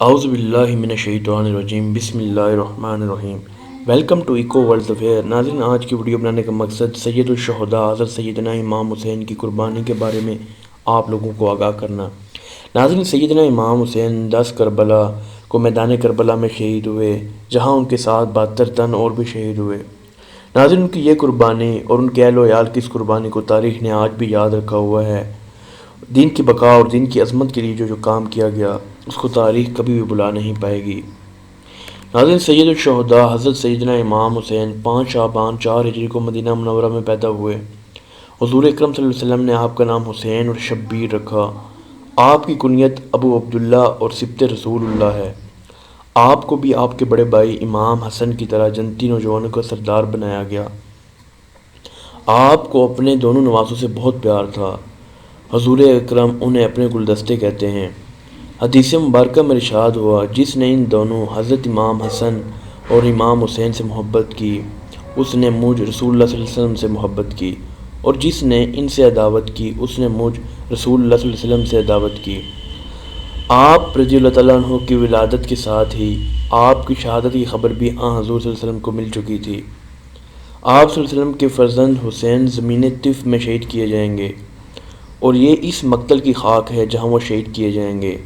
اعوذ باللہ من الشیطان الرجیم، بسم اللہ الرحمن الرحیم۔ Welcome to eco world affair. ناظرین، آج کی ویڈیو بنانے کا مقصد سید الشہداء حضرت سیدنا امام حسین کی قربانی کے بارے میں آپ لوگوں کو آگاہ کرنا۔ ناظرین، سیدنا امام حسین 10 کربلا کو میدان کربلا میں شہید ہوئے، جہاں ان کے ساتھ 72 تن اور بھی شہید ہوئے۔ ناظرین، ان کی یہ قربانی اور ان کے اہل و عیال کی اس قربانی کو تاریخ نے آج بھی یاد رکھا ہوا ہے۔ دین کی بقا اور دین کی عظمت کے لیے جو کام کیا گیا، اس کو تاریخ کبھی بھی بھلا نہیں پائے گی۔ ناظرین، سید الشہداء حضرت سیدنا امام حسین 5 شعبان 4 ہجری کو مدینہ منورہ میں پیدا ہوئے۔ حضور اکرم صلی اللہ علیہ وسلم نے آپ کا نام حسین اور شبیر رکھا۔ آپ کی کنیت ابو عبداللہ اور سبط رسول اللہ ہے۔ آپ کو بھی آپ کے بڑے بھائی امام حسن کی طرح جنتی نوجوانوں کا سردار بنایا گیا۔ آپ کو اپنے دونوں نواسوں سے بہت پیار تھا۔ حضور اکرم انہیں اپنے گلدستے کہتے ہیں۔ حدیث مبارکہ میں ارشاد ہوا، جس نے ان دونوں حضرت امام حسن اور امام حسین سے محبت کی، اس نے مجھ رسول اللہ صلی اللہ علیہ وسلم سے محبت کی، اور جس نے ان سے عداوت کی، اس نے مجھ رسول اللہ صلی اللہ علیہ وسلم سے عداوت کی۔ آپ رضی اللہ تعالیٰ عنہ کی ولادت کے ساتھ ہی آپ کی شہادت کی خبر بھی حضور صلی اللہ علیہ وسلم کو مل چکی تھی۔ آپ صلی اللہ علیہ وسلم کے فرزند حسین زمین طف میں شہید کیے جائیں گے، اور یہ اس مقتل کی خاک ہے جہاں وہ شہید کیے جائیں گے۔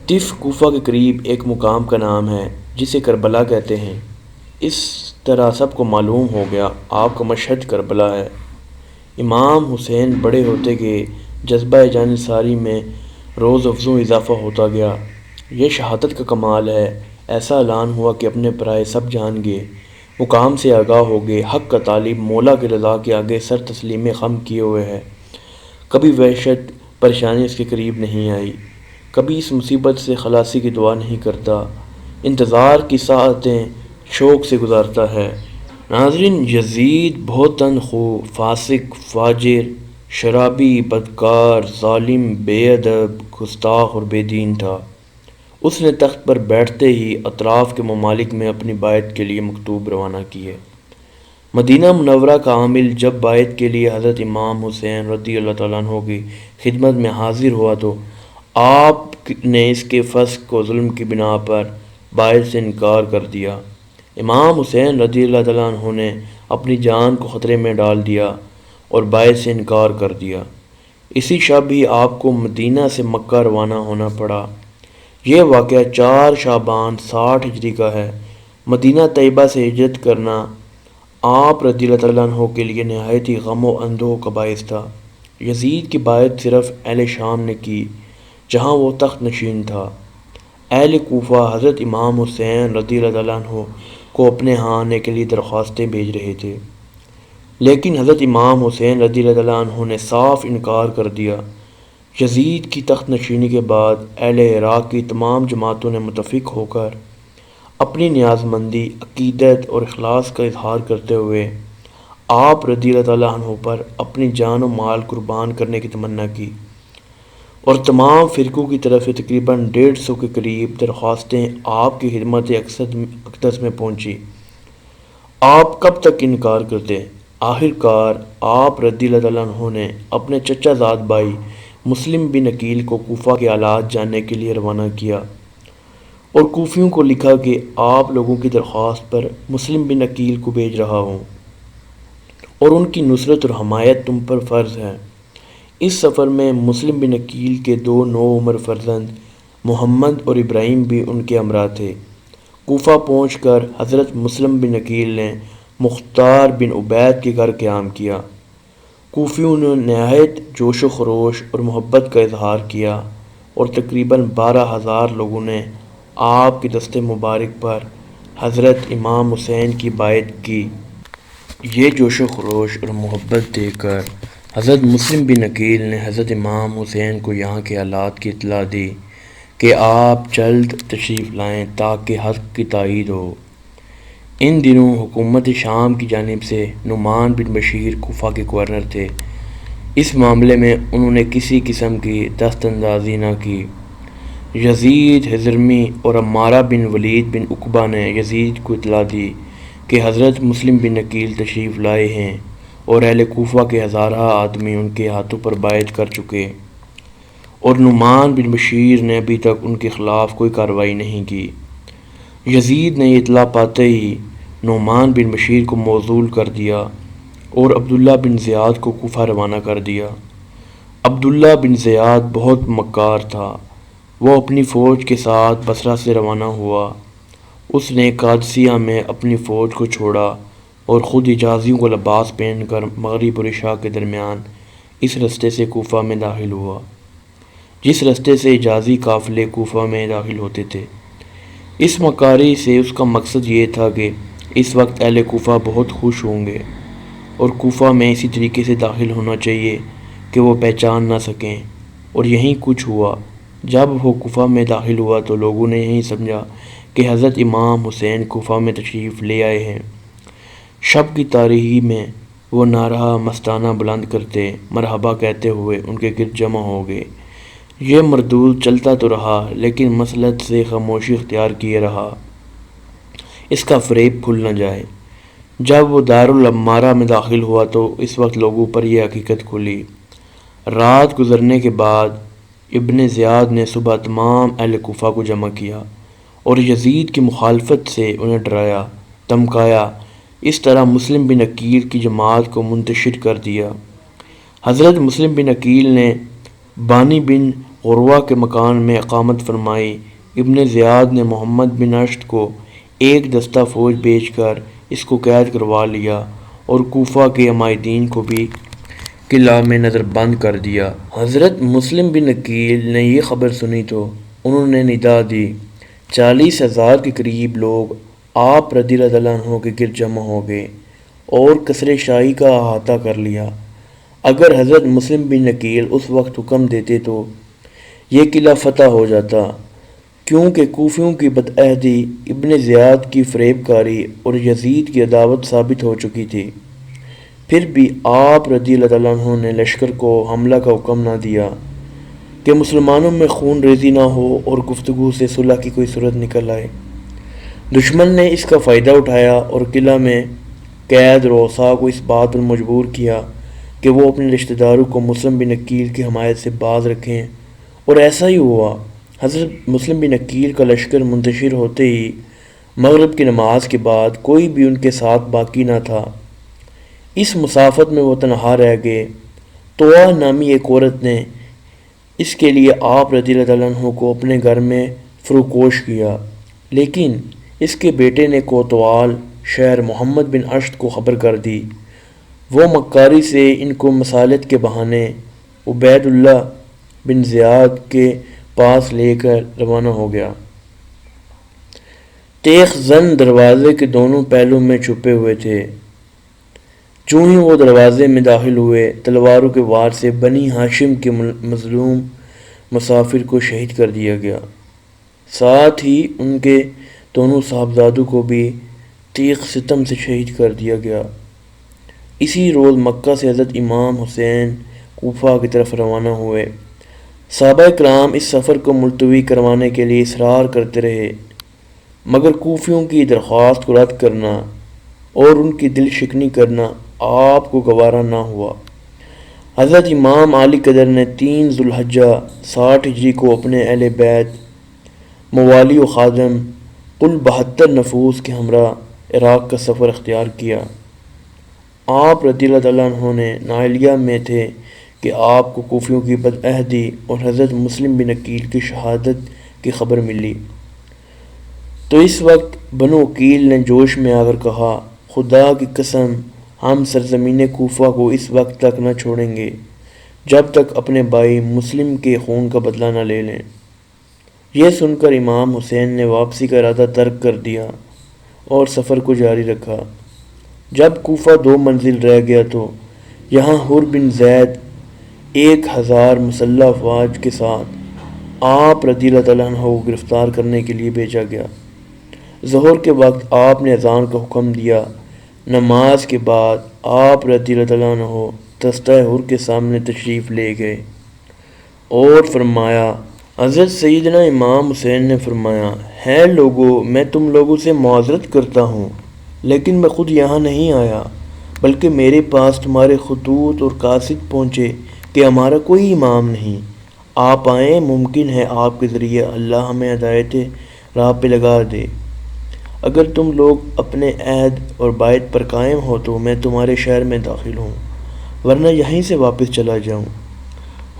طف کوفہ کے قریب ایک مقام کا نام ہے جسے کربلا کہتے ہیں۔ اس طرح سب کو معلوم ہو گیا آپ کا مشہد کربلا ہے۔ امام حسین بڑے ہوتے گئے، جذبہ جانثاری میں روز افزوں اضافہ ہوتا گیا۔ یہ شہادت کا کمال ہے۔ ایسا اعلان ہوا کہ اپنے پرائے سب جان گئے، مقام سے آگاہ ہو گئے، حق کا طالب مولا کی رضا کے آگے سر تسلیم خم کیے ہوئے ہے۔ کبھی وحشت پریشانی اس کے قریب نہیں آئی، کبھی اس مصیبت سے خلاصی کی دعا نہیں کرتا، انتظار کی ساعتیں شوق سے گزارتا ہے۔ ناظرین، یزید بہت تندخو، فاسق، فاجر، شرابی، بدکار، ظالم، بے ادب، گستاخ اور بے دین تھا۔ اس نے تخت پر بیٹھتے ہی اطراف کے ممالک میں اپنی بیعت کے لیے مکتوب روانہ کیے۔ مدینہ منورہ کا عامل جب بیعت کے لیے حضرت امام حسین رضی اللہ تعالیٰ عنہ کی خدمت میں حاضر ہوا تو آپ نے اس کے فسق و ظلم کی بنا پر بیعت سے انکار کر دیا۔ امام حسین رضی اللہ تعالیٰ عنہ نے اپنی جان کو خطرے میں ڈال دیا اور بیعت سے انکار کر دیا۔ اسی شب ہی آپ کو مدینہ سے مکہ روانہ ہونا پڑا۔ یہ واقعہ 4 شعبان 60 ہجری کا ہے۔ مدینہ طیبہ سے ہجرت کرنا آپ رضی اللہ تعالیٰ عنہ کے لیے نہایت ہی غم و اندوہ کا باعث تھا۔ یزید کی بیعت صرف اہل شام نے کی، جہاں وہ تخت نشین تھا۔ اہل کوفہ حضرت امام حسین رضی اللہ تعالیٰ عنہ کو اپنے ہاں آنے کے لیے درخواستیں بھیج رہے تھے، لیکن حضرت امام حسین رضی اللہ تعالیٰ عنہ نے صاف انکار کر دیا۔ یزید کی تخت نشینی کے بعد اہل عراق کی تمام جماعتوں نے متفق ہو کر اپنی نیاز مندی، عقیدت اور اخلاص کا اظہار کرتے ہوئے آپ رضی اللہ تعالیٰ عنہ پر اپنی جان و مال قربان کرنے کی تمنا کی، اور تمام فرقوں کی طرف سے تقریباً 150 کے قریب درخواستیں آپ کی خدمت اقدس میں پہنچی۔ آپ کب تک انکار کرتے؟ آخر کار آپ رضی اللہ تعالیٰ عنہ نے اپنے چچا زاد بھائی مسلم بن عقیل کو کوفہ کے حالات جاننے کے لیے روانہ کیا، اور کوفیوں کو لکھا کہ آپ لوگوں کی درخواست پر مسلم بن عقیل کو بھیج رہا ہوں، اور ان کی نصرت اور حمایت تم پر فرض ہے۔ اس سفر میں مسلم بن عقیل کے 2 نوعمر فرزند محمد اور ابراہیم بھی ان کے ہمراہ تھے۔ کوفہ پہنچ کر حضرت مسلم بن عقیل نے مختار بن عبید کے گھر قیام کیا۔ کوفیوں نے نہایت جوش و خروش اور محبت کا اظہار کیا، اور تقریباً 12,000 لوگوں نے آپ کے دست مبارک پر حضرت امام حسین کی بیعت کی۔ یہ جوش و خروش اور محبت دیکھ کر حضرت مسلم بن عقیل نے حضرت امام حسین کو یہاں کے حالات کی اطلاع دی کہ آپ جلد تشریف لائیں تاکہ حق کی تائید ہو۔ ان دنوں حکومت شام کی جانب سے نعمان بن بشیر کوفہ کے گورنر تھے۔ اس معاملے میں انہوں نے کسی قسم کی دست اندازی نہ کی۔ یزید حضرمی اور عمارہ بن ولید بن عقبہ نے یزید کو اطلاع دی کہ حضرت مسلم بن عقیل تشریف لائے ہیں، اور اہل کوفہ کے ہزارہ آدمی ان کے ہاتھوں پر بیعت کر چکے، اور نعمان بن بشیر نے ابھی تک ان کے خلاف کوئی کارروائی نہیں کی۔ یزید نے یہ اطلاع پاتے ہی نعمان بن بشیر کو معزول کر دیا اور عبداللہ بن زیاد کو کوفہ روانہ کر دیا۔ عبداللہ بن زیاد بہت مکار تھا۔ وہ اپنی فوج کے ساتھ بصرہ سے روانہ ہوا۔ اس نے قادسیہ میں اپنی فوج کو چھوڑا اور خود حجازیوں کو لباس پہن کر مغرب اور عشاء کے درمیان اس رستے سے کوفہ میں داخل ہوا جس رستے سے حجازی قافلے کوفہ میں داخل ہوتے تھے۔ اس مکاری سے اس کا مقصد یہ تھا کہ اس وقت اہل کوفہ بہت خوش ہوں گے اور کوفہ میں اسی طریقے سے داخل ہونا چاہیے کہ وہ پہچان نہ سکیں، اور یہیں کچھ ہوا۔ جب وہ کوفہ میں داخل ہوا تو لوگوں نے یہی سمجھا کہ حضرت امام حسین کوفہ میں تشریف لے آئے ہیں۔ شب کی تاریکی میں وہ نعرہ مستانہ بلند کرتے مرحبا کہتے ہوئے ان کے گرد جمع ہو گئے۔ یہ مردود چلتا تو رہا لیکن مسلط سے خاموشی اختیار کیے رہا، اس کا فریب کھل نہ جائے۔ جب وہ دارالعمارہ میں داخل ہوا تو اس وقت لوگوں پر یہ حقیقت کھلی۔ رات گزرنے کے بعد ابن زیاد نے صبح تمام اہل کوفہ کو جمع کیا اور یزید کی مخالفت سے انہیں ڈرایا دھمکایا۔ اس طرح مسلم بن عقیل کی جماعت کو منتشر کر دیا۔ حضرت مسلم بن عقیل نے بانی بن غروہ کے مکان میں اقامت فرمائی۔ ابن زیاد نے محمد بن اشت کو ایک دستہ فوج بھیج کر اس کو قید کروا لیا اور کوفہ کے عمائدین کو بھی قلعہ میں نظر بند کر دیا۔ حضرت مسلم بن عقیل نے یہ خبر سنی تو انہوں نے ندا دی۔ 40,000 کے قریب لوگ آپ رضی اللہ عنہ کے گرد جمع ہو گئے اور قصر شاہی کا احاطہ کر لیا۔ اگر حضرت مسلم بن عقیل اس وقت حکم دیتے تو یہ قلعہ فتح ہو جاتا، کیونکہ کوفیوں کی بدعہدی، ابن زیاد کی فریب کاری اور یزید کی عداوت ثابت ہو چکی تھی۔ پھر بھی آپ رضی اللہ عنہ نے لشکر کو حملہ کا حکم نہ دیا کہ مسلمانوں میں خون ریزی نہ ہو اور گفتگو سے صلح کی کوئی صورت نکل آئے۔ دشمن نے اس کا فائدہ اٹھایا اور قلعہ میں قید رؤساء کو اس بات پر مجبور کیا کہ وہ اپنے رشتہ داروں کو مسلم بن عقیل کی حمایت سے باز رکھیں، اور ایسا ہی ہوا۔ حضرت مسلم بن عقیل کا لشکر منتشر ہوتے ہی مغرب کی نماز کے بعد کوئی بھی ان کے ساتھ باقی نہ تھا۔ اس مسافت میں وہ تنہا رہ گئے۔ توعہ نامی ایک عورت نے اس کے لیے آپ رضی اللہ عنہ کو اپنے گھر میں فروکوش کیا، لیکن اس کے بیٹے نے کوتوال شہر محمد بن اشت کو خبر کر دی۔ وہ مکاری سے ان کو مصالحت کے بہانے عبید اللہ بن زیاد کے پاس لے کر روانہ ہو گیا۔ تیغ زن دروازے کے دونوں پہلو میں چھپے ہوئے تھے۔ چوں ہی وہ دروازے میں داخل ہوئے، تلواروں کے وار سے بنی ہاشم کے مظلوم مسافر کو شہید کر دیا گیا۔ ساتھ ہی ان کے دونوں صاحبزادوں کو بھی تیغ ستم سے شہید کر دیا گیا۔ اسی روز مکہ سے حضرت امام حسین کوفہ کی طرف روانہ ہوئے۔ صحابہ کرام اس سفر کو ملتوی کروانے کے لیے اصرار کرتے رہے، مگر کوفیوں کی درخواست کو رد کرنا اور ان کی دل شکنی کرنا آپ کو گوارا نہ ہوا۔ حضرت امام علی قدر نے 3 ذوالحجہ 60 ہجری کو اپنے اہل بیت، موالی و خادم کل 72 نفوس کے ہمراہ عراق کا سفر اختیار کیا۔ آپ رضی اللہ عنہ نے نااہلیہ میں تھے کہ آپ کو کوفیوں کی بدعہدی اور حضرت مسلم بن عقیل کی شہادت کی خبر ملی، تو اس وقت بنو عقیل نے جوش میں آ کر کہا، خدا کی قسم ہم سرزمین کوفہ کو اس وقت تک نہ چھوڑیں گے جب تک اپنے بھائی مسلم کے خون کا بدلہ نہ لے لیں۔ یہ سن کر امام حسین نے واپسی کا ارادہ ترک کر دیا اور سفر کو جاری رکھا۔ جب کوفہ 2 منزل رہ گیا تو یہاں حر بن زید 1000 مسلح افواج کے ساتھ آپ رضی اللہ عنہ کو گرفتار کرنے کے لیے بھیجا گیا۔ ظہر کے وقت آپ نے اذان کا حکم دیا۔ نماز کے بعد آپ رضی اللہ عنہ دستہ حر کے سامنے تشریف لے گئے اور فرمایا، حضرت سیدنا امام حسین نے فرمایا، ہے لوگو، میں تم لوگوں سے معذرت کرتا ہوں، لیکن میں خود یہاں نہیں آیا، بلکہ میرے پاس تمہارے خطوط اور قاصد پہنچے کہ ہمارا کوئی امام نہیں، آپ آئیں، ممکن ہے آپ کے ذریعے اللہ ہمیں ہدایت راہ پہ لگا دے۔ اگر تم لوگ اپنے عہد اور بیعت پر قائم ہو تو میں تمہارے شہر میں داخل ہوں، ورنہ یہیں سے واپس چلا جاؤں۔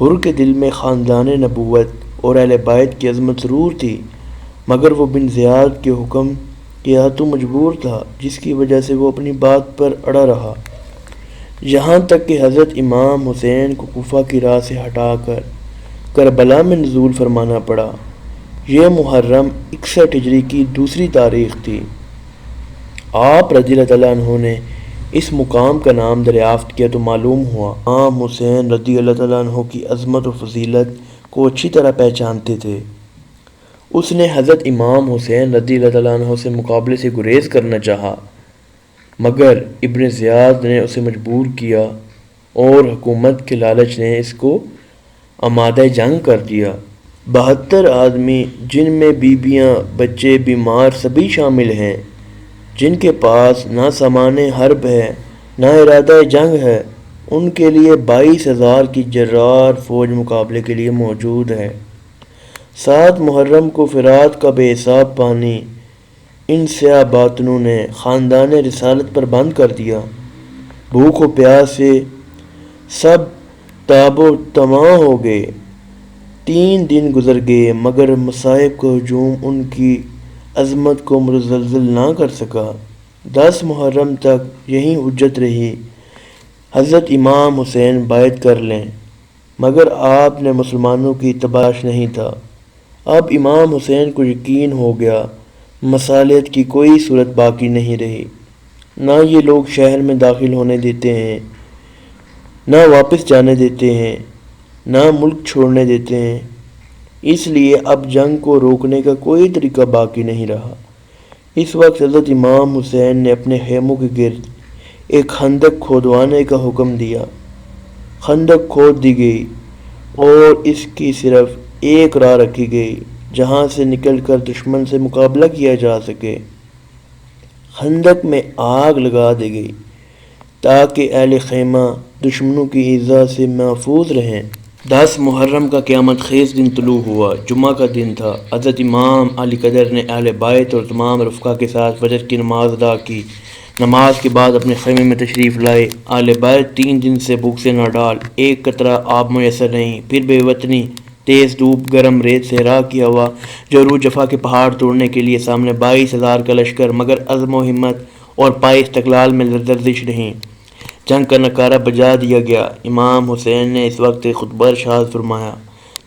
حر کے دل میں خاندان نبوت اور اہل بیت کی عظمت ضرور تھی، مگر وہ بن زیاد کے حکم کے ہاتھوں مجبور تھا، جس کی وجہ سے وہ اپنی بات پر اڑا رہا، یہاں تک کہ حضرت امام حسین کو کوفہ کی راہ سے ہٹا کر کربلا میں نزول فرمانا پڑا۔ یہ محرم 61 ہجری کی دوسری تاریخ تھی۔ آپ رضی اللہ تعالیٰ عنہ نے اس مقام کا نام دریافت کیا تو معلوم ہوا امام حسین رضی اللہ تعالیٰ عنہ کی عظمت و فضیلت کو اچھی طرح پہچانتے تھے۔ اس نے حضرت امام حسین رضی اللہ تعالیٰ عنہ سے مقابلے سے گریز کرنا چاہا، مگر ابن زیاد نے اسے مجبور کیا اور حکومت کے لالچ نے اس کو آمادہ جنگ کر دیا۔ 72 آدمی، جن میں بیویاں، بچے، بیمار سبھی شامل ہیں، جن کے پاس نہ سامان حرب ہے نہ ارادہ جنگ ہے، ان کے لیے 22,000 کی جرار فوج مقابلے کے لیے موجود ہے۔ 7 محرم کو فرات کا بے حساب پانی ان سیاہ باطنوں نے خاندان رسالت پر بند کر دیا۔ بھوک و پیاس سے سب تاب و تماں ہو گئے۔ 3 دن گزر گئے مگر مصائب کا ہجوم ان کی عظمت کو متزلزل نہ کر سکا۔ 10 محرم تک یہی حجت رہی، حضرت امام حسین بیعت کر لیں، مگر آپ نے مسلمانوں کی تباش نہیں تھا۔ اب امام حسین کو یقین ہو گیا مصالحت کی کوئی صورت باقی نہیں رہی، نہ یہ لوگ شہر میں داخل ہونے دیتے ہیں، نہ واپس جانے دیتے ہیں، نہ ملک چھوڑنے دیتے ہیں، اس لیے اب جنگ کو روکنے کا کوئی طریقہ باقی نہیں رہا۔ اس وقت حضرت امام حسین نے اپنے خیموں کے گرد ایک خندق کھودوانے کا حکم دیا۔ خندق کھود دی گئی اور اس کی صرف ایک راہ رکھی گئی جہاں سے نکل کر دشمن سے مقابلہ کیا جا سکے۔ خندق میں آگ لگا دی گئی تاکہ اہل خیمہ دشمنوں کی ایذا سے محفوظ رہیں۔ 10 محرم کا قیامت خیز دن طلوع ہوا، جمعہ کا دن تھا۔ حضرت امام علی قدر نے اہل بیت اور تمام رفقا کے ساتھ فجر کی نماز ادا کی۔ نماز کے بعد اپنے خیمے میں تشریف لائے۔ اہل بیت 3 دن سے بھوک سے نہ ڈال، ایک قطرہ آب میسر نہیں، پھر بے وطنی، تیز دھوپ، گرم ریت، صحرا کی ہوا، جو عروج جفا کے پہاڑ توڑنے کے لیے سامنے 22,000 کا لشکر، مگر عزم و ہمت اور پائے استقلال میں لرزش نہیں۔ جنگ کا نعرہ بجا دیا گیا۔ امام حسین نے اس وقت خطبہ ارشاد فرمایا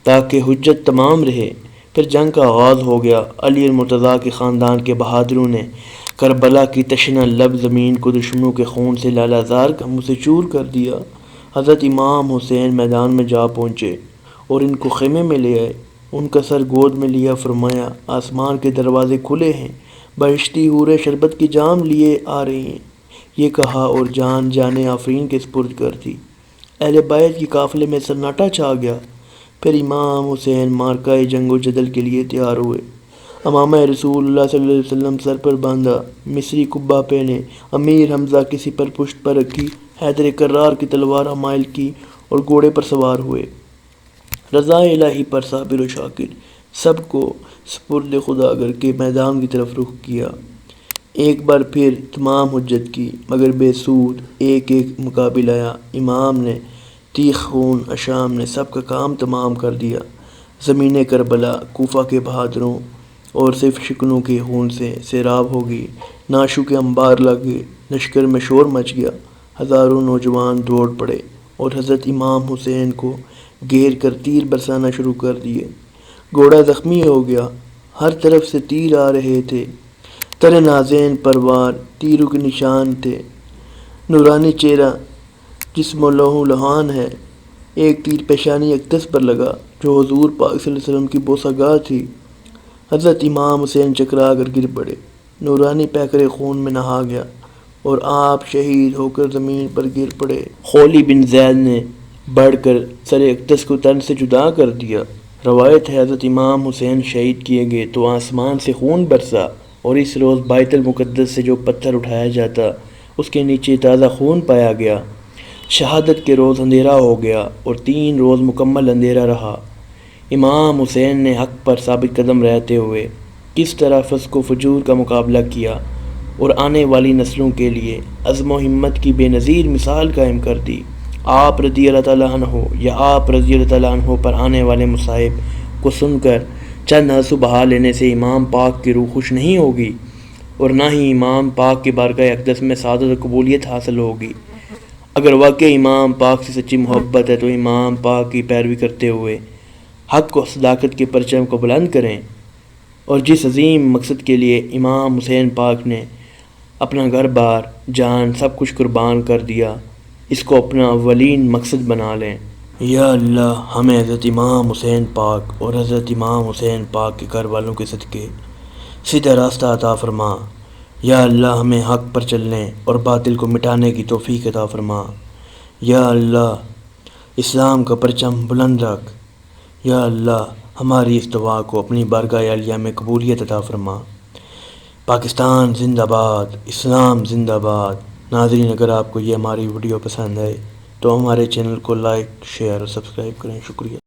تاکہ حجت تمام رہے۔ پھر جنگ کا آغاز ہو گیا۔ علی المرتضیٰ کے خاندان کے بہادروں نے کربلا کی تشنہ لب زمین کو دشمنوں کے خون سے لالہ زار کا منہ سے چور کر دیا۔ حضرت امام حسین میدان میں جا پہنچے اور ان کو خیمے میں لے آئے، ان کا سر گود میں لیا، فرمایا آسمان کے دروازے کھلے ہیں، بہشتی حوریں شربت کی جام لیے آ رہی ہیں، یہ کہا اور جان آفرین کے سپرد کر دی۔ اہل بیت کی قافلے میں سناٹا چھا گیا۔ پھر امام حسین مارکہ جنگ و جدل کے لیے تیار ہوئے۔ امامہ رسول اللہ صلی اللہ علیہ وسلم سر پر باندھا، مصری قبہ پہنے، امیر حمزہ کسی پر پشت پر رکھی، حیدر کرار کی تلوار حمائل کی اور گھوڑے پر سوار ہوئے۔ رضا الہی پر صابر و شاکر سب کو سپرد خدا کر کے میدان کی طرف رخ کیا۔ ایک بار پھر تمام حجت کی، مگر بے سود، ایک مقابل آیا۔ امام نے تیغ خون اشام نے سب کا کام تمام کر دیا۔ زمین کربلا کوفہ کے بہادروں اور صرف شکنوں کے خون سے سیراب ہو گئی۔ نعشوں کے انبار لگ گئے، لشکر میں شور مچ گیا، ہزاروں نوجوان دوڑ پڑے اور حضرت امام حسین کو گھیر کر تیر برسانا شروع کر دیے۔ گھوڑا زخمی ہو گیا، ہر طرف سے تیر آ رہے تھے، تر نازین پروار تیروں کے نشان تھے، نورانی چہرہ جسم و لہو لہان ہے۔ ایک تیر پیشانی اقدس پر لگا جو حضور پاک صلی اللہ علیہ وسلم کی بوسہ گاہ تھی۔ حضرت امام حسین چکرا کر گر پڑے، نورانی پیکر خون میں نہا گیا اور آپ شہید ہو کر زمین پر گر پڑے۔ خولی بن زید نے بڑھ کر سر اقدس کو تن سے جدا کر دیا۔ روایت ہے حضرت امام حسین شہید کیے گئے تو آسمان سے خون برسا اور اس روز بیت المقدس سے جو پتھر اٹھایا جاتا اس کے نیچے تازہ خون پایا گیا۔ شہادت کے روز اندھیرا ہو گیا اور 3 روز مکمل اندھیرا رہا۔ امام حسین نے حق پر ثابت قدم رہتے ہوئے کس طرح فسق و فجور کا مقابلہ کیا اور آنے والی نسلوں کے لیے عزم و ہمت کی بے نظیر مثال قائم کر دی۔ آپ رضی اللہ تعالیٰ عنہ یا آپ رضی اللہ تعالیٰ عنہ پر آنے والے مصائب کو سن کر چند آنسو بہا لینے سے امام پاک کی روح خوش نہیں ہوگی، اور نہ ہی امام پاک کی بارگاہ اقدس میں سعادت و قبولیت حاصل ہوگی۔ اگر واقعی امام پاک سے سچی محبت ہے تو امام پاک کی پیروی کرتے ہوئے حق و صداقت کے پرچم کو بلند کریں، اور جس عظیم مقصد کے لیے امام حسین پاک نے اپنا گھر بار جان سب کچھ قربان کر دیا، اس کو اپنا اولین مقصد بنا لیں۔ یا اللہ، ہمیں حضرت امام حسین پاک اور حضرت امام حسین پاک کے گھر والوں کے صدقے سیدھا راستہ عطا فرما۔ یا اللہ، ہمیں حق پر چلنے اور باطل کو مٹانے کی توفیق عطا فرما۔ یا اللہ، اسلام کا پرچم بلند رکھ۔ یا اللہ، ہماری اس دعا کو اپنی بارگاہ عالیہ میں قبولیت عطا فرما۔ پاکستان زندہ باد، اسلام زندہ باد۔ ناظرین، اگر آپ کو یہ ہماری ویڈیو پسند آئے تو ہمارے چینل کو لائک، شیئر اور سبسکرائب کریں۔ شکریہ۔